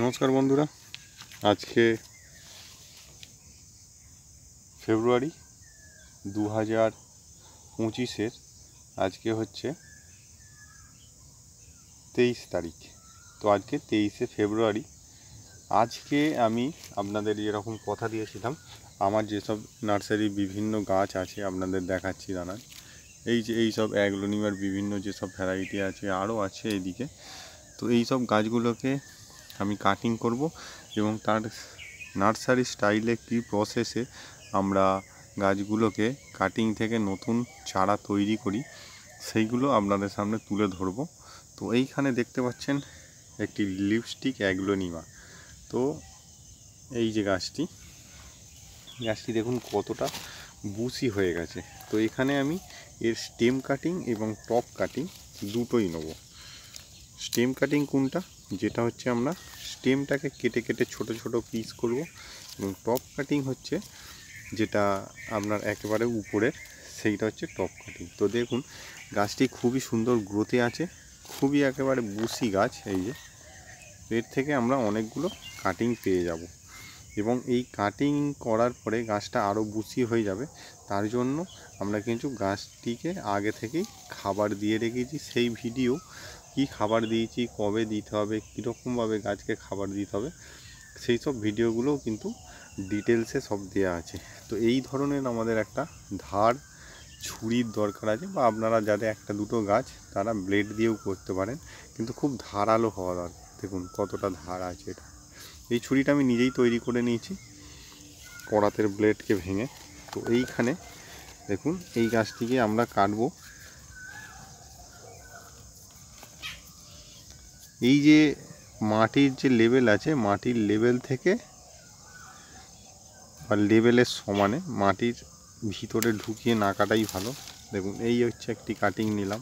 নমস্কার বন্ধুরা, আজকে ফেব্রুয়ারি 2025-এর আজকে হচ্ছে 23 তারিখ। তো আজকে 23শে ফেব্রুয়ারি। আজকে আমি আপনাদের যেরকম কথা দিয়েছিলাম, আমার যেসব নার্সারি বিভিন্ন গাছ আছে আপনাদের দেখাচ্ছি দাঁড়ান। এই সব অ্যাগ্লোনিমার বিভিন্ন যেসব ভ্যারাইটি আছে, আরও আছে এইদিকে। তো এই সব গাছগুলোকে আমি কাটিং করব এবং তার নার্সারি স্টাইলে কী প্রসেসে আমরা গাছগুলোকে কাটিং থেকে নতুন চারা তৈরি করি সেইগুলো আপনাদের সামনে তুলে ধরব। তো এইখানে দেখতে পাচ্ছেন একটি লিপস্টিক অ্যাগ্লোনিমা। তো এই যে গাছটি দেখুন কতটা বুশি হয়ে গেছে। তো এখানে আমি এর স্টেম কাটিং এবং টপ কাটিং দুটোই নেব। স্টেম কাটিং কোনটা, যেটা হচ্ছে আমরা স্টেমটাকে কেটে কেটে ছোট ছোট পিস করব, এবং টপ কাটিং হচ্ছে যেটা আপনার একেবারে উপরের, সেইটা হচ্ছে টপ কাটিং। তো দেখুন গাছটি খুবই সুন্দর গ্রোথে আছে, খুবই একেবারে বুশি গাছ। এই যে এর থেকে আমরা অনেকগুলো কাটিং পেয়ে যাব, এবং এই কাটিং করার পরে গাছটা আরও বুশি হয়ে যাবে। তার জন্য আমরা কিন্তু গাছটিকে আগে থেকেই খাবার দিয়ে রেখেছি। সেই ভিডিও, কি খাবার দিয়েছি, কবে দিতে হবে, কীরকমভাবে গাছকে খাবার দিতে হবে, সেই সব ভিডিওগুলোও কিন্তু ডিটেলসে সব দেওয়া আছে। তো এই ধরনের আমাদের একটা ধার ছুরির দরকার আছে, বা আপনারা যাদের একটা দুটো গাছ তারা ব্লেড দিয়েও করতে পারেন, কিন্তু খুব ধারালো হওয়া দরকার। দেখুন কতটা ধার আছে এটা। এই ছুরিটা আমি নিজেই তৈরি করে নিয়েছি কড়াতের ব্লেডকে ভেঙে। তো এইখানে দেখুন এই গাছটিকে আমরা কাটবো। এই যে মাটির যে লেভেল আছে, মাটির লেভেল থেকে বা লেভেলের সমানে মাটির ভিতরে ঢুকিয়ে না কাটাই ভালো। দেখুন এই হচ্ছে একটি কাটিং নিলাম।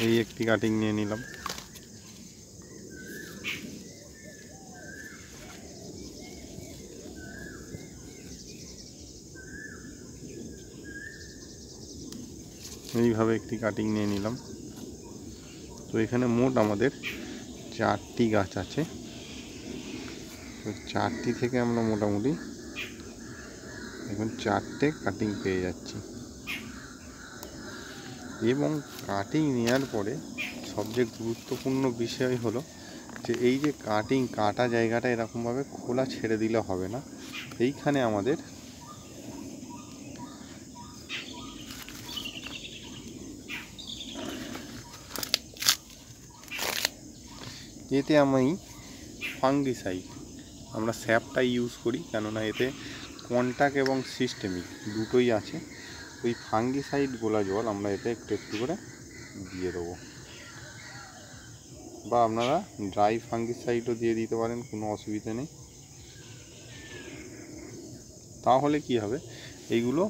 এই একটি কাটিং নিয়ে নিলাম। এইভাবে একটি কাটিং নিয়ে নিলাম। তো এখানে মোট আমাদের 4টি গাছ আছে। তো 4টি থেকে আমরা মোটামুটি এখন 4টে কাটিং পেয়ে যাচ্ছি। এবং কাটিং নেওয়ার পরে সবচেয়ে গুরুত্বপূর্ণ বিষয় হলো যে এই যে কাটিং কাটা জায়গাটা এরকমভাবে খোলা ছেড়ে দিলে হবে না। এইখানে আমাদের এতে আমি ফাঙ্গিসাইড, আমরা স্যাপটা ইউজ করি, কেননা এতে কন্টাক্ট এবং সিস্টেমিক দুটোই আছে। ওই ফাঙ্গিসাইড গোলা জল আমরা এতে একটু একটু করে দিয়ে দেবো, বা আপনারা ড্রাই ফাঙ্গিসাইডও দিয়ে দিতে পারেন, কোনো অসুবিধা নেই। তাহলে কি হবে, এইগুলো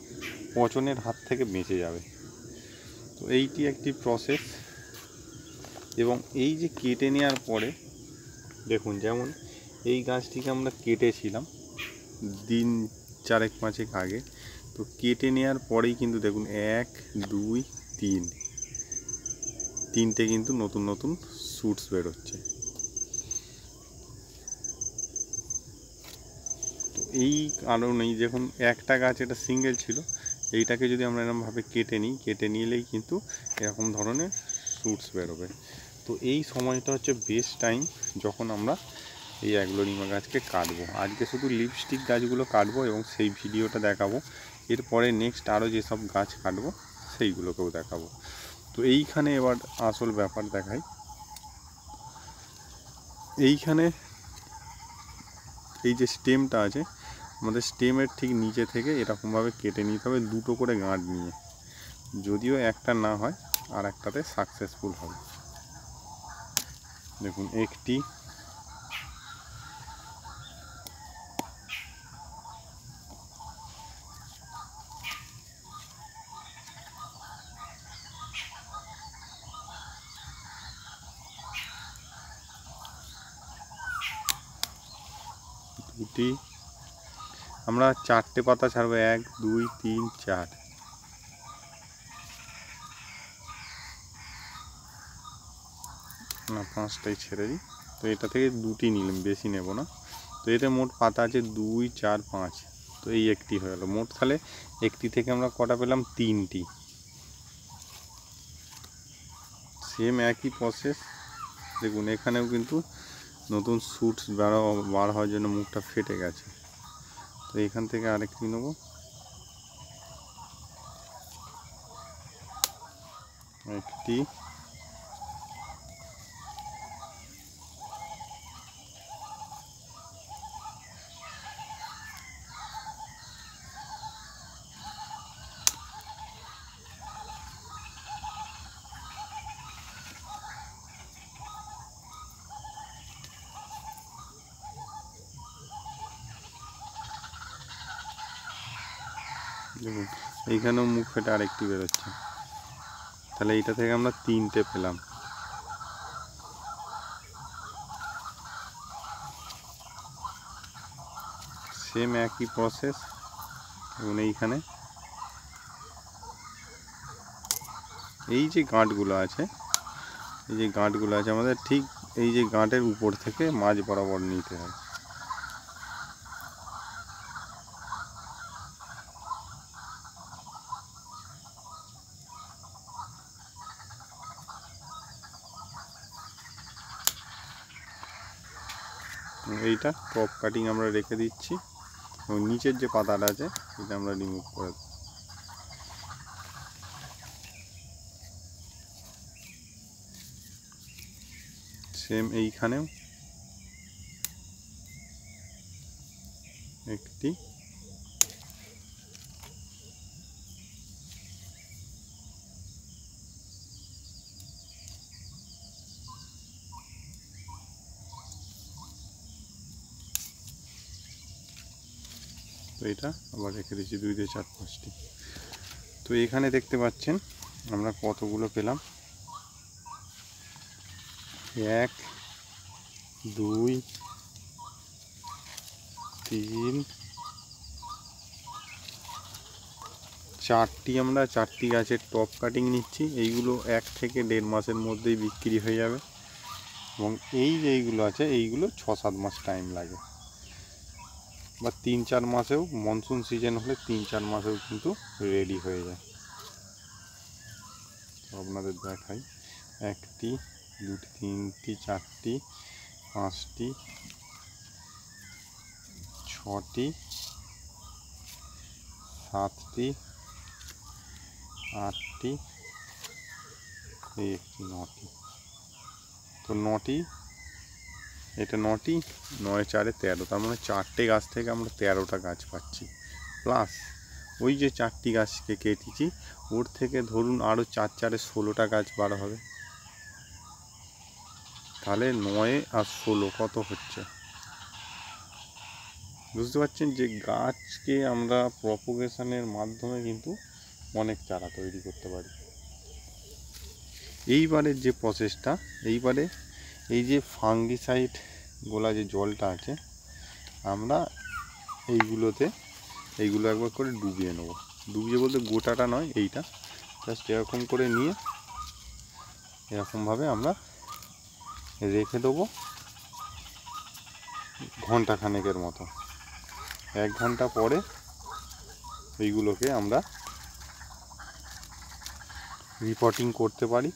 পচনের হাত থেকে বেঁচে যাবে। তো এইটি একটি প্রসেস। এবং এই যে কেটে নেওয়ার পরে দেখুন, যেমন এই গাছটিকে আমরা কেটেছিলাম দিন 4-5 আগে। তো কেটে নেওয়ার পরেই কিন্তু দেখুন 1, 2, 3 তিনটে কিন্তু নতুন নতুন শুটস বেরোচ্ছে। তো এই কারণেই দেখুন একটা গাছ এটা সিঙ্গেল ছিল, এইটাকে যদি আমরা এরকমভাবে কেটে নিলেই কিন্তু এরকম ধরনের শুটস বেরোবে। তো এই সময়টা হচ্ছে বেস্ট টাইম যখন আমরা এই অ্যাগ্লোনিমা গাছকে কাটবো। আজকে শুধু লিপস্টিক গাছগুলো কাটবো এবং সেই ভিডিওটা দেখাবো। এরপরে নেক্সট আরও যেসব গাছ কাটবো সেইগুলোকেও দেখাবো। তো এইখানে এবার আসল ব্যাপার দেখাই। এইখানে এই যে স্টেমটা আছে, আমাদের স্টেমের ঠিক নিচে থেকে এরকমভাবে কেটে নিতে হবে, দুটো করে গাঁট নিয়ে। যদিও একটা না হয় আর একটাতে সাকসেসফুল হবে। দেখুন একটি, দুটি, আমরা 4টে পাতা ছাড়বো, 1 2 3 4, না 5টাই ছেড়ে দিই। তো এটা থেকে দুটি নিলাম, বেশি নেব না। তো এতে মোট পাতা আছে 2 4 5, তো এই একটি হয়ে গেল মোট। তাহলে একটি থেকে আমরা কটা পেলাম? 3টি। সেম একই প্রসেস, দেখুন এখানেও কিন্তু নতুন শ্যুটস বার হওয়ার জন্য মুখটা ফেটে গেছে। তো এখান থেকে আরেকটি নেব, একটি, দেখুন এইখানেও মুখ ফেটে আরেকটি বেরোচ্ছে। তাহলে এইটা থেকে আমরা 3টে পেলাম। সেম একই প্রসেস, এবং এইখানে এই যে গাঁটগুলো আছে, আমাদের ঠিক এই যে গাঁটের উপর থেকে মাঝ বরাবর নিতে হবে। এইটা টপ কাটিং আমরা রেখে দিচ্ছি, এবং নিচের যে পাতাটা আছে এটা আমরা রিমুভ করে দেব। সেম এইখানেও একটি, তো এটা আবার রেখে দিচ্ছি 2 2 4 5টি। তো এখানে দেখতে পাচ্ছেন আমরা কতগুলো পেলাম, 1 2 3 4টি। আমরা 4টি গাছের টপ কাটিং নিচ্ছি। এইগুলো 1 থেকে 1.5 মাসের মধ্যেই বিক্রি হয়ে যাবে, এবং এই যে এইগুলো আছে এইগুলো 6 7 মাস টাইম লাগে, বা 3 4 মাসেও, মনসুন সিজন হলে 3 4 মাসেও কিন্তু রেডি হয়ে যায়। তো আপনাদের দেখাই, 1টি 2টি 3টি 4টি 5টি 6টি 7টি 8টি, এই একটি 9টি। তো 9টি, এটা 9টি, 9 4 13, তার মানে 4টে গাছ থেকে আমরা 13টা গাছ পাচ্ছি। প্লাস ওই যে 4টি গাছকে কেটেছি ওর থেকে ধরুন আরও 4 4 16টা গাছ বার হবে। তাহলে 9 আর 16 কত হচ্ছে? বুঝতে পারছেন যে গাছকে আমরা প্রপোগেশনের মাধ্যমে কিন্তু অনেক চারা তৈরি করতে পারি। এইবারের যে প্রসেসটা, এইবারে এই যে ফাঙ্গিসাইড গোলা যে জলটা আছে, আমরা এইগুলো একবার করে ডুবিয়ে নেব। ডুবিয়ে বলতে গোটাটা নয়, এইটা জাস্ট এরকম করে নিয়ে এরকমভাবে আমরা রেখে দেবো ঘন্টাখানেকের মতো। 1 ঘন্টা পরে এইগুলোকে আমরা রিপোর্টিং করতে পারি।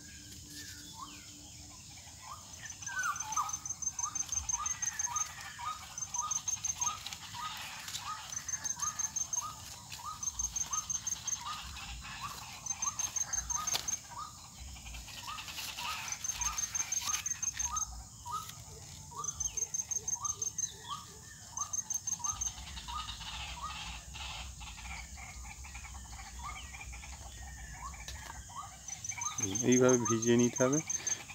এইভাবে ভিজিয়ে নিতে হবে,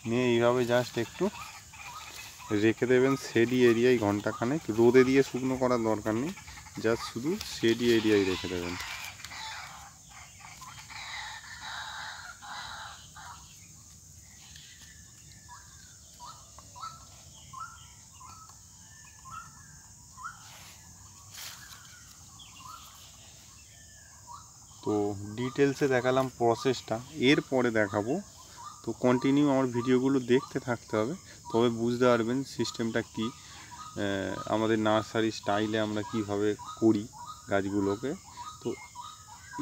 নিয়ে এইভাবে জাস্ট একটু রেখে দেবেন শেডি এরিয়ায় ঘন্টাখানেক। রোদে দিয়ে শুকনো করার দরকার নেই, জাস্ট শুধু শেডি এরিয়ায় রেখে দেবেন। তো ডিটেলসে দেখালাম প্রসেসটা, এরপরে দেখাবো। তো কন্টিনিউ আমার ভিডিওগুলো দেখতে থাকতে হবে, তবে বুঝতে পারবেন সিস্টেমটা কী, আমাদের নার্সারি স্টাইলে আমরা কিভাবে করি গাছগুলোকে। তো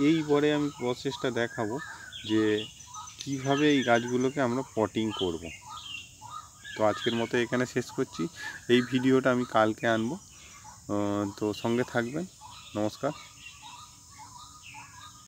এইবারে আমি প্রসেসটা দেখাবো যে কিভাবে এই গাছগুলোকে আমরা পটিং করব। তো আজকের মতো এখানে শেষ করছি, এই ভিডিওটা আমি কালকে আনবো। তো সঙ্গে থাকবেন। নমস্কার।